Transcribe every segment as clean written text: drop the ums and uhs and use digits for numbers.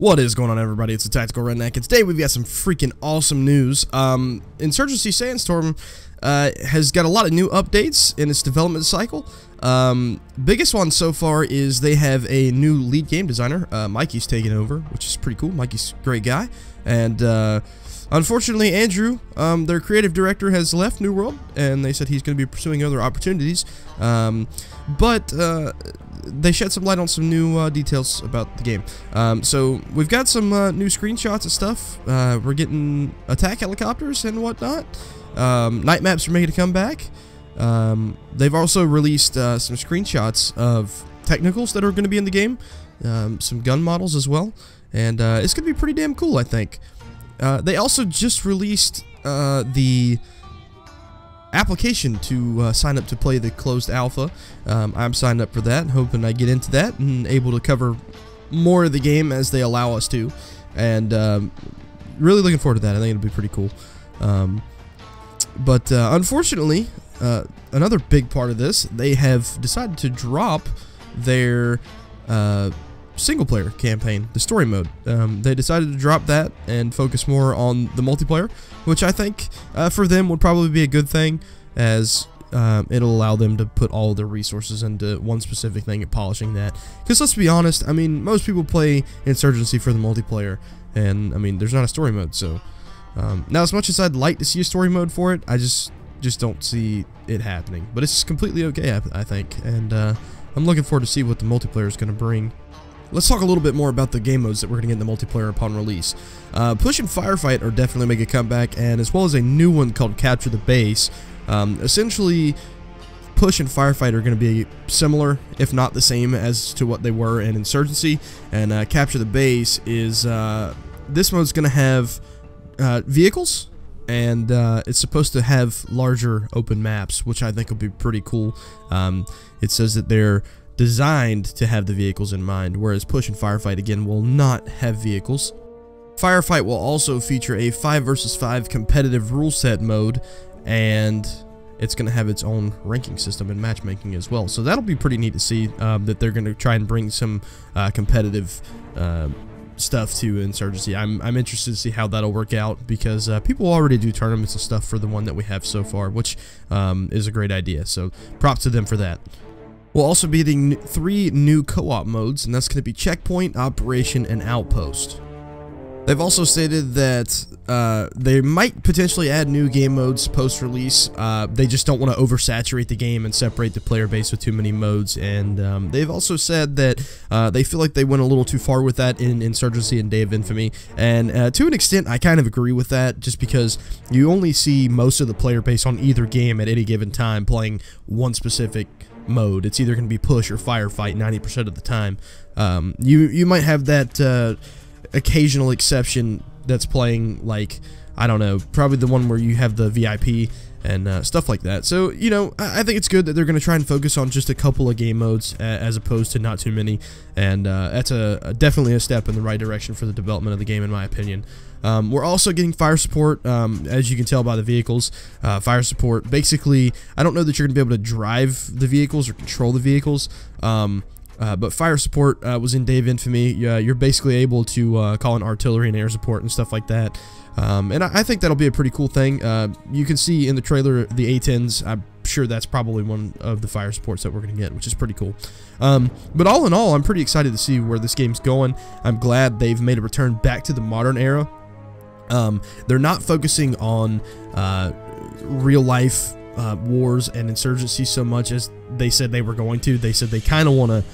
What is going on, everybody? It's the Tactical Redneck, and today we've got some freaking awesome news. Insurgency Sandstorm has got a lot of new updates in its development cycle. Biggest one so far is they have a new lead game designer. Mikey's taking over, which is pretty cool. Mikey's a great guy. And unfortunately, Andrew, their creative director, has left New World, and they said he's going to be pursuing other opportunities. But they shed some light on some new details about the game. So we've got some new screenshots of stuff. We're getting attack helicopters and whatnot. Night maps are making a comeback. They've also released some screenshots of technicals that are going to be in the game, some gun models as well, and it's going to be pretty damn cool, I think. They also just released the application to sign up to play the closed alpha. I'm signed up for that, hoping I get into that and able to cover more of the game as they allow us to, and really looking forward to that. I think it'll be pretty cool. But unfortunately, another big part of this, they have decided to drop their single-player campaign, the story mode. They decided to drop that and focus more on the multiplayer, which I think for them would probably be a good thing, as it'll allow them to put all of their resources into one specific thing and polishing that. Because let's be honest, I mean, most people play Insurgency for the multiplayer, and I mean, there's not a story mode, so now as much as I'd like to see a story mode for it, I just don't see it happening. But it's completely okay, I think, and I'm looking forward to see what the multiplayer is going to bring. Let's talk a little bit more about the game modes that we're going to get in the multiplayer upon release. Push and Firefight are definitely making a comeback, and as well as a new one called Capture the Base. Essentially, Push and Firefight are going to be similar, if not the same, as to what they were in Insurgency. And Capture the Base is, this mode's going to have vehicles, and it's supposed to have larger open maps, which I think will be pretty cool. It says that they're designed to have the vehicles in mind, whereas Push and Firefight, again, will not have vehicles. Firefight will also feature a 5 versus 5 competitive rule set mode, and it's going to have its own ranking system and matchmaking as well. So that'll be pretty neat to see, that they're going to try and bring some competitive stuff to Insurgency. I'm interested to see how that'll work out, because people already do tournaments and stuff for the one that we have so far, which is a great idea. So props to them for that. We'll also be getting 3 new co-op modes, and that's going to be Checkpoint, Operation, and Outpost. They've also stated that they might potentially add new game modes post-release. They just don't want to oversaturate the game and separate the player base with too many modes, and they've also said that they feel like they went a little too far with that in Insurgency and Day of Infamy, and to an extent I kind of agree with that, just because you only see most of the player base on either game at any given time playing one specific mode. It's either going to be Push or Firefight 90% of the time. You might have that occasional exception that's playing, like, I don't know, probably the one where you have the VIP and stuff like that. So, you know, I think it's good that they're going to try and focus on just a couple of game modes as opposed to not too many, and that's definitely a step in the right direction for the development of the game, in my opinion. We're also getting fire support, as you can tell by the vehicles. Fire support, basically, I don't know that you're going to be able to drive the vehicles or control the vehicles, but fire support was in Day of Infamy. You're basically able to call in artillery and air support and stuff like that. And I think that'll be a pretty cool thing. You can see in the trailer the A-10s. I'm sure that's probably one of the fire supports that we're going to get, which is pretty cool. But all in all, I'm pretty excited to see where this game's going. I'm glad they've made a return back to the modern era. They're not focusing on real-life wars and insurgency so much as they said they were going to. They said they kind of want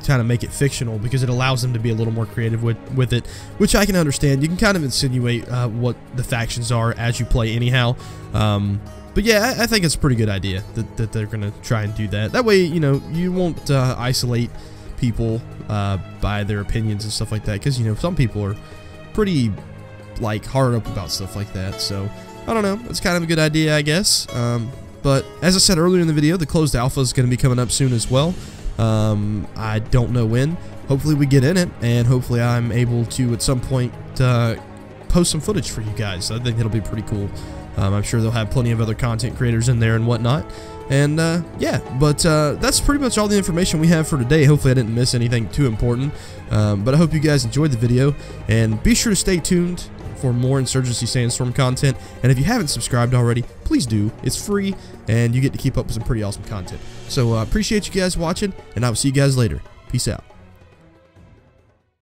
to make it fictional because it allows them to be a little more creative with it, which I can understand. You can kind of insinuate what the factions are as you play anyhow. But yeah, I think it's a pretty good idea that they're going to try and do that. That way, you know, you won't isolate people by their opinions and stuff like that, because, you know, some people are pretty, like, hard up about stuff like that. So I don't know, it's kind of a good idea, I guess. But as I said earlier in the video, the closed alpha is going to be coming up soon as well. I don't know when. Hopefully we get in it, and hopefully I'm able to at some point post some footage for you guys. I think it'll be pretty cool. I'm sure they'll have plenty of other content creators in there and whatnot, And yeah, but that's pretty much all the information we have for today. Hopefully I didn't miss anything too important, but I hope you guys enjoyed the video, and be sure to stay tuned for more Insurgency Sandstorm content. And if you haven't subscribed already, please do. It's free, and you get to keep up with some pretty awesome content. So appreciate you guys watching, and I will see you guys later. Peace out.